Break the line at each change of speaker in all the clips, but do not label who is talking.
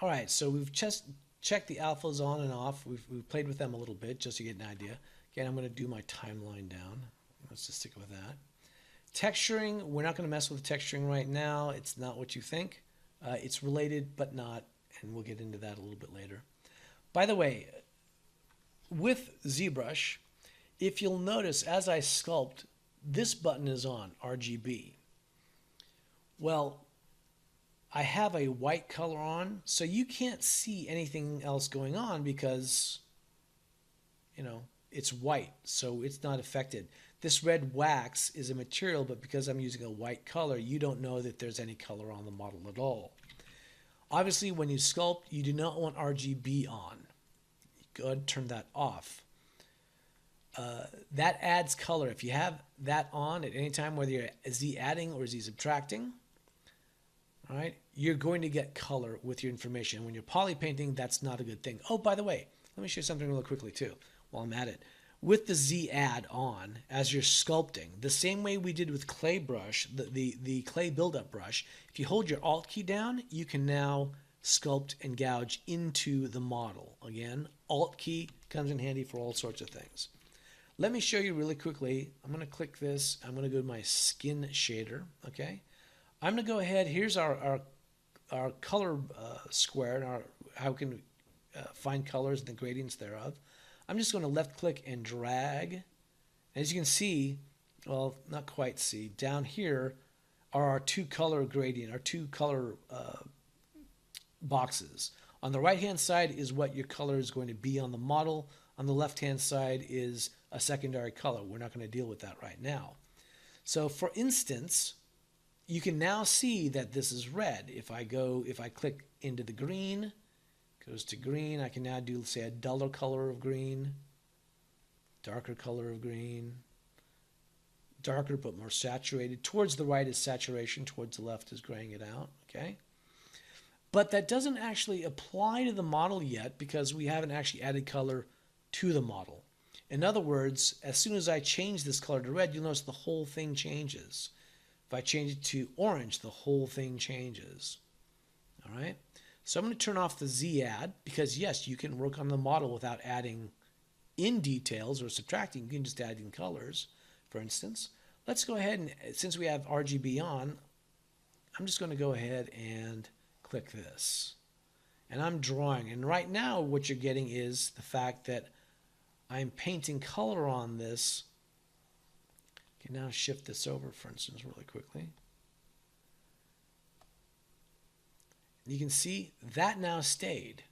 All right, so we've just checked the alphas on and off. We've played with them a little bit just to get an idea. Again, I'm going to do my timeline down. Let's just stick with that. Texturing, we're not going to mess with texturing right now. It's not what you think. It's related, but not, and we'll get into that a little bit later. By the way, with ZBrush, if you'll notice, as I sculpt, this button is on, RGB. Well, I have a white color on, so you can't see anything else going on because, it's white, so it's not affected. This red wax is a material, but because I'm using a white color, you don't know that there's any color on the model at all. Obviously, when you sculpt, you do not want RGB on. Go ahead and turn that off. That adds color. If you have that on at any time, whether you're Z adding or Z subtracting, all right, you're going to get color with your information. When you're polypainting, that's not a good thing. Oh, by the way, let me show you something really quickly too while I'm at it. With the Z add on, as you're sculpting, the same way we did with clay brush, the clay buildup brush, if you hold your Alt key down, you can now sculpt and gouge into the model. Again, Alt key comes in handy for all sorts of things. Let me show you really quickly. I'm going to click this. I'm going to go to my skin shader, okay? I'm going to go ahead. Here's our color square and how we can find colors and the gradients thereof. I'm just going to left click and drag. As you can see, well, not quite see, down here are our two color gradient, our two color boxes. On the right hand side is what your color is going to be on the model. On the left hand side is a secondary color. We're not going to deal with that right now. So for instance, you can now see that this is red. If I click into the green, goes to green, I can now do, say, a duller color of green, darker color of green, darker but more saturated. Towards the right is saturation, towards the left is graying it out, okay? But that doesn't actually apply to the model yet because we haven't actually added color to the model. In other words, as soon as I change this color to red, you'll notice the whole thing changes. If I change it to orange, the whole thing changes. All right? So I'm going to turn off the Z add because, yes, you can work on the model without adding in details or subtracting. You can just add in colors, for instance. Let's go ahead and, since we have RGB on, I'm just going to go ahead and click this. And I'm drawing. And right now what you're getting is the fact that I'm painting color on this. I can now shift this over, for instance, really quickly. You can see that now stayed.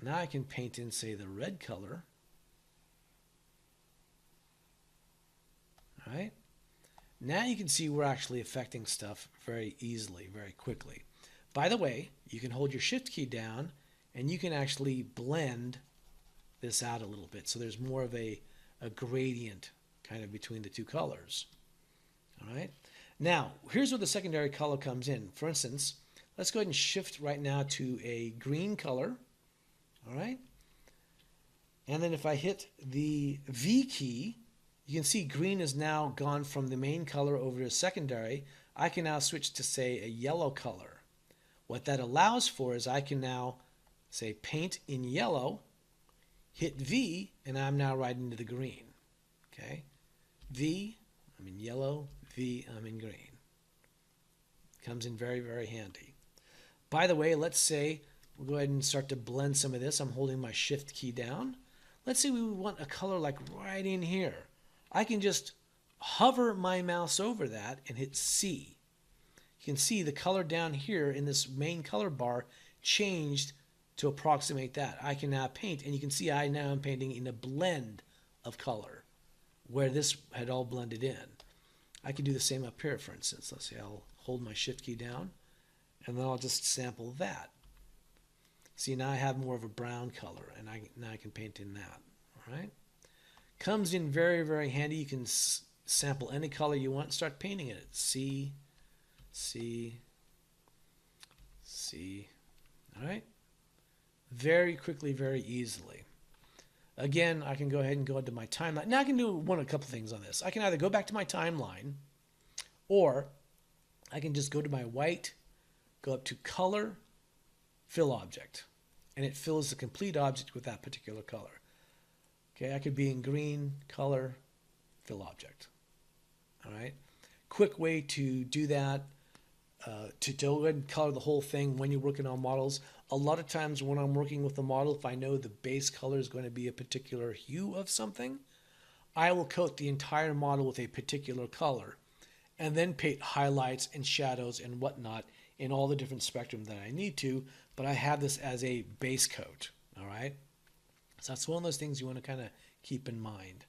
Now I can paint in, say, the red color. All right. Now you can see we're actually affecting stuff very easily, very quickly. By the way, you can hold your Shift key down and you can actually blend this out a little bit. So there's more of a gradient kind of between the two colors. All right. Now, here's where the secondary color comes in. For instance, let's go ahead and shift right now to a green color. All right. And then if I hit the V key, you can see green is now gone from the main color over to secondary. I can now switch to, say, a yellow color. What that allows for is I can now, say, paint in yellow, hit V, and I'm now right into the green. Okay? V, I'm in yellow, V, I'm in green. Comes in very, very handy. By the way, let's say we'll go ahead and start to blend some of this. I'm holding my Shift key down. Let's say we want a color like right in here. I can just hover my mouse over that and hit C. You can see the color down here in this main color bar changed to approximate that. I can now paint, and you can see I now am painting in a blend of color where this had all blended in. I can do the same up here, for instance. Let's see, I'll hold my Shift key down, and then I'll just sample that. See, now I have more of a brown color, and now I can paint in that. All right? Comes in very, very handy. You can sample any color you want and start painting it. C, C, C. All right? Very quickly, very easily. Again, I can go ahead and go into my timeline. Now I can do a couple things on this. I can either go back to my timeline, or I can just go to my white, go up to color, fill object, and it fills the complete object with that particular color. Okay, I could be in green, color, fill object. All right, quick way to do that, to go ahead and color the whole thing when you're working on models. A lot of times when I'm working with a model, if I know the base color is going to be a particular hue of something, I will coat the entire model with a particular color and then paint highlights and shadows and whatnot in all the different spectrum that I need to, but I have this as a base coat. All right, so that's one of those things you want to kind of keep in mind.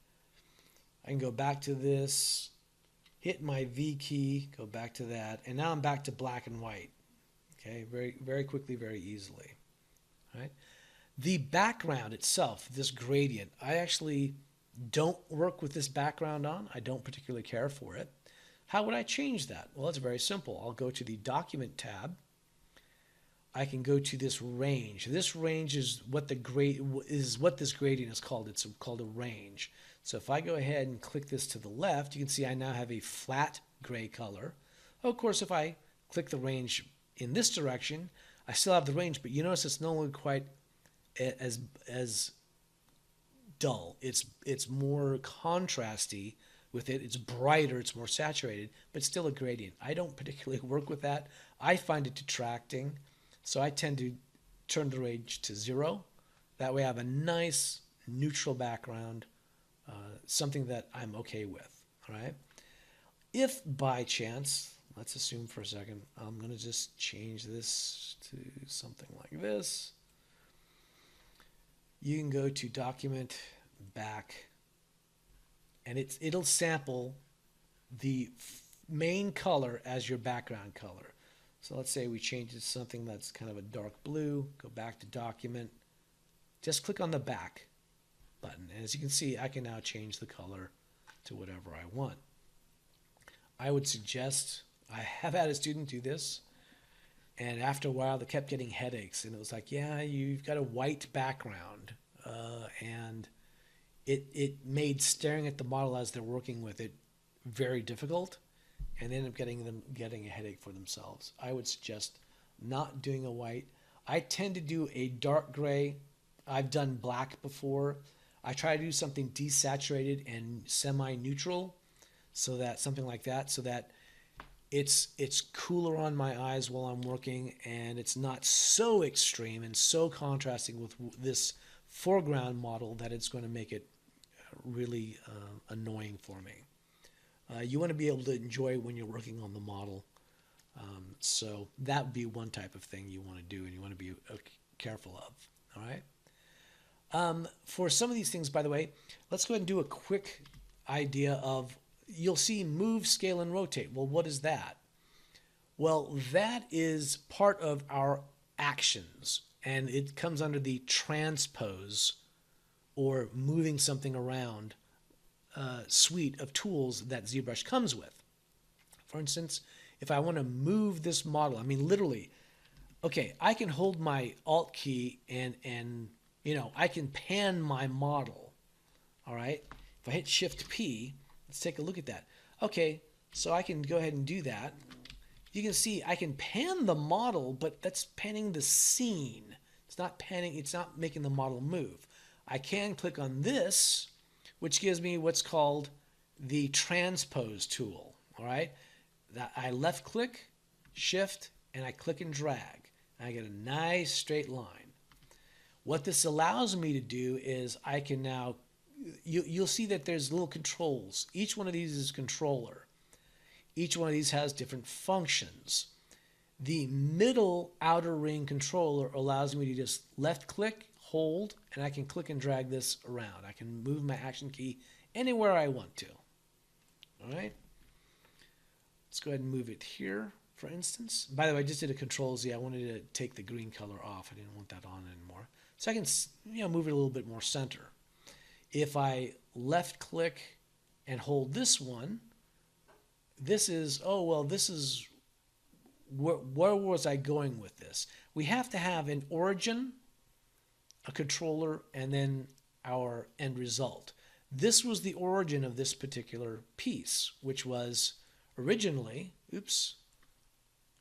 I can go back to this, hit my V key, go back to that, and now I'm back to black and white. Okay, very quickly, very easily. All right, the background itself, this gradient, I actually don't work with this background on. I don't particularly care for it. How would I change that? Well, it's very simple. I'll go to the Document tab. I can go to this range. This range is what this gradient is called. It's called a range. So if I go ahead and click this to the left, you can see I now have a flat gray color. Of course, if I click the range in this direction, I still have the range, but you notice it's no longer quite as dull. It's more contrasty with it. It's brighter, it's more saturated, but still a gradient. I don't particularly work with that. I find it detracting, so I tend to turn the range to 0. That way I have a nice neutral background, something that I'm okay with. All right. If by chance, let's assume for a second, I'm going to just change this to something like this. You can go to Document, Back, and it'll sample the main color as your background color. So let's say we change it to something that's kind of a dark blue, go back to Document, just click on the back button. And as you can see, I can now change the color to whatever I want. I would suggest, I have had a student do this, and after a while they kept getting headaches, and it was like, yeah, you've got a white background, and it made staring at the model as they're working with it very difficult, and ended up getting a headache for themselves. I would suggest not doing a white. I tend to do a dark gray. I've done black before. I try to do something desaturated and semi-neutral, so that something like that, so that it's cooler on my eyes while I'm working, and it's not so extreme and so contrasting with this foreground model that it's going to make it really annoying for me. You want to be able to enjoy when you're working on the model. So that would be one type of thing you want to do and you want to be careful of. All right. For some of these things, by the way, let's go ahead and do a quick idea of, you'll see move, scale, and rotate. Well, what is that? Well, that is part of our actions, and it comes under the transpose, or moving something around, suite of tools that ZBrush comes with. For instance, if I want to move this model, I mean literally, okay, I can hold my Alt key and you know, I can pan my model. All right, if I hit Shift P, let's take a look at that. Okay, so I can go ahead and do that. You can see I can pan the model, but that's panning the scene. It's not panning, it's not making the model move. I can click on this, which gives me what's called the transpose tool. All right, I left click, shift, and I click and drag. And I get a nice straight line. What this allows me to do is I can now, you'll see that there's little controls. Each one of these is a controller. Each one of these has different functions. The middle outer ring controller allows me to just left click, hold, and I can click and drag this around. I can move my action key anywhere I want to. All right. Let's go ahead and move it here, for instance. By the way, I just did a Control-Z. I wanted to take the green color off. I didn't want that on anymore. So I can, move it a little bit more center. If I left click and hold this one, this is, oh, well, this is, where was I going with this? We have to have an origin, a controller, and then our end result. This was the origin of this particular piece, which was originally, oops,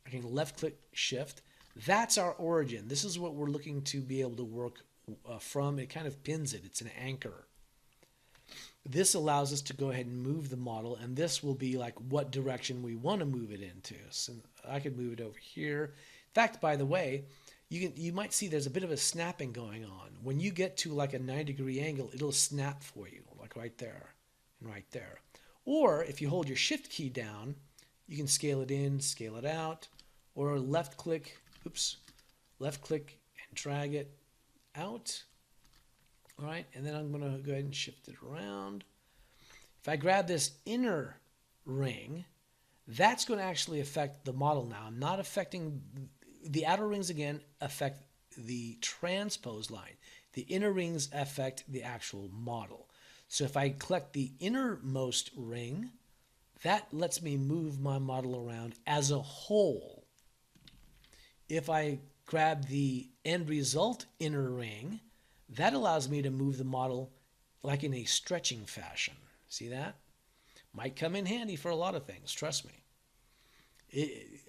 I can left click shift. That's our origin. This is what we're looking to be able to work from. It kind of pins it. It's an anchor. This allows us to go ahead and move the model, and this will be like what direction we want to move it into. So I could move it over here. In fact, by the way, you might see there's a bit of a snapping going on. When you get to like a 90-degree angle, it'll snap for you, like right there and right there. Or if you hold your shift key down, you can scale it in, scale it out, or left click and drag it out. All right, and then I'm going to go ahead and shift it around. If I grab this inner ring, that's going to actually affect the model now. I'm not affecting the outer rings, again, affect the transpose line. The inner rings affect the actual model. So if I collect the innermost ring, that lets me move my model around as a whole. If I grab the end result inner ring, that allows me to move the model like in a stretching fashion. See that? Might come in handy for a lot of things, trust me.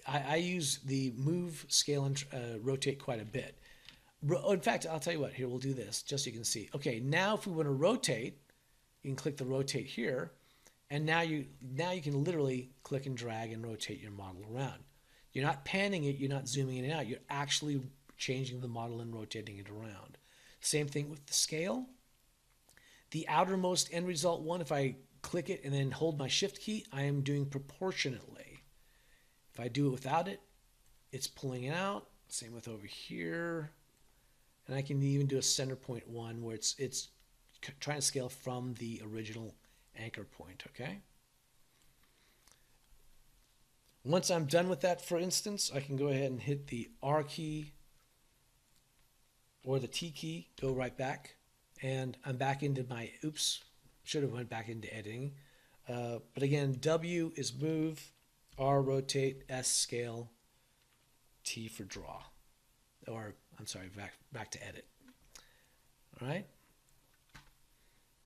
I use the move, scale, and rotate quite a bit. In fact, I'll tell you what, here we'll do this just so you can see. Okay, now if we want to rotate, you can click the rotate here, and now you can literally click and drag and rotate your model around. You're not panning it, you're not zooming in and out, you're actually changing the model and rotating it around. Same thing with the scale. The outermost end result one, if I click it and then hold my shift key, I am doing proportionately. If I do it without it, it's pulling it out. Same with over here. And I can even do a center point one where it's trying to scale from the original anchor point, okay? Once I'm done with that, for instance, I can go ahead and hit the R key or the T key, go right back, and I'm back into my, should have went back into editing. But again, W is move, R rotate, S scale, T for draw. Or, I'm sorry, back to edit. All right?